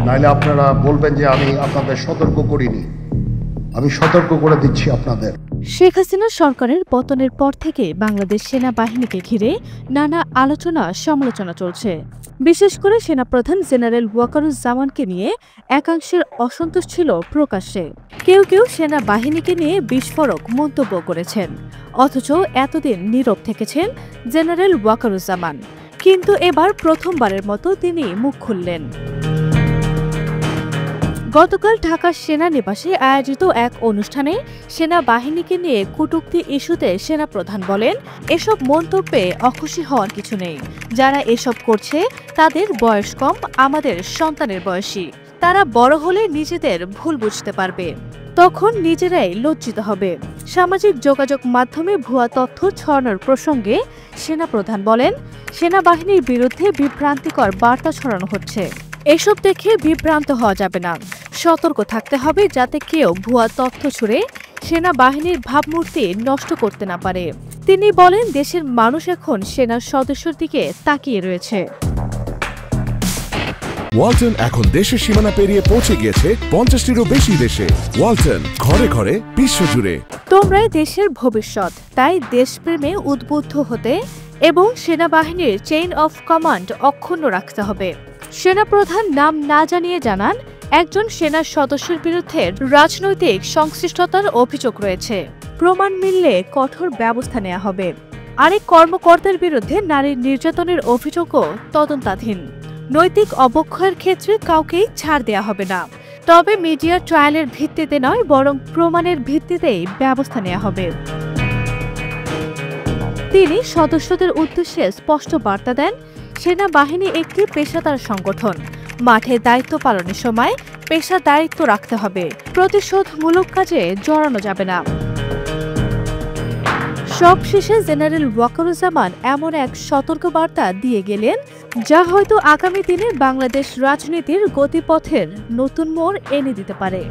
নাইলে আপনারা বলবেন যে আমি আপনাদের সতর্ক করিনি। আমি সতর্ক করে দিচ্ছি আপনাদের। শেখ হাসিনা সরকারের পতনের পর থেকে বাংলাদেশ সেনাবাহিনীকে ঘিরে নানা আলোচনা সমালোচনা চলছে। বিশেষ করে সেনাপ্রধান জেনারেল ওয়াকারুজ্জামানকে নিয়ে একাংশের অসন্তোষ ছিল প্রকাশ্যে। কেউ কেউ সেনাবাহিনীকে নিয়ে বিস্ফোরক মন্তব্য করেছেন, অথচ এতদিন নীরব থেকেছেন জেনারেল ওয়াকারুজ্জামান। কিন্তু এবার প্রথমবারের মতো তিনি মুখ খুললেন। গতকাল ঢাকার সেনানিবাসে আয়োজিত এক অনুষ্ঠানে সেনাবাহিনীকে নিয়ে কটূক্তি ইস্যুতে সেনাপ্রধান বলেন, এসব মন্তব্যে অখুশি হওয়ার কিছু নেই। যারা এসব করছে তাদের বয়স কম, আমাদের সন্তানের বয়সী। তারা বড় হলে নিজেদের ভুল বুঝতে পারবে, তখন নিজেরাই লজ্জিত হবে। সামাজিক যোগাযোগ মাধ্যমে ভুয়া তথ্য ছড়ানোর প্রসঙ্গে সেনাপ্রধান বলেন, সেনাবাহিনীর বিরুদ্ধে বিভ্রান্তিকর বার্তা ছড়ানো হচ্ছে। এসব দেখে বিভ্রান্ত হওয়া যাবে না, সতর্ক থাকতে হবে যাতে কেউ ভুয়া তথ্য ছড়ে সেনাবাহিনীর ভাবমূর্তি নষ্ট করতে না পারে। তিনি বলেন, দেশের মানুষ এখন সেনার সদস্যের দিকে তাকিয়ে রয়েছে। ওয়ালটন এখন দেশের সীমানা পেরিয়ে পৌঁছে গিয়েছে 50টিরও বেশি দেশে। ওয়ালটন, ঘরে ঘরে বিশ্বজুড়ে। তোমরাই দেশের ভবিষ্যৎ, তাই দেশপ্রেমে উদ্বুদ্ধ হতে এবং সেনাবাহিনীর চেইন অফ কমান্ড অক্ষুণ্ণ রাখতে হবে। সেনাপ্রধান নাম না জানিয়ে জানান, একজন সেনা সদস্যের বিরুদ্ধে রাজনৈতিক সংশ্লিষ্টতার অভিযোগ রয়েছে। প্রমাণ মিললে কঠোর ব্যবস্থা নেওয়া হবে। আরেক কর্মকর্তার বিরুদ্ধে নারী নির্যাতনের অভিযোগও তদন্তাধীন। নৈতিক অবক্ষয়ের ক্ষেত্রে কাউকেই ছাড় দেওয়া হবে না, তবে মিডিয়া ট্রায়ালের ভিত্তিতে নয়, বরং প্রমাণের ভিত্তিতেই ব্যবস্থা নেওয়া হবে। তিনি সদস্যদের উদ্দেশ্যে স্পষ্ট বার্তা দেন, সেনাবাহিনী একটি পেশাদার সংগঠন। মাঠে দায়িত্ব পালনের সময় পেশাদারিত্ব রাখতে হবে, প্রতিশোধমূলক কাজে জড়ানো যাবে না। সবশেষে জেনারেল ওয়াকারুজ্জামান এমন এক সতর্কবার্তা দিয়ে গেলেন, যা হয়তো আগামী দিনে বাংলাদেশ রাজনীতির গতিপথের নতুন মোড় এনে দিতে পারে।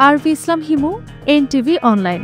আরভি ইসলাম হিমু, এনটিভি অনলাইন।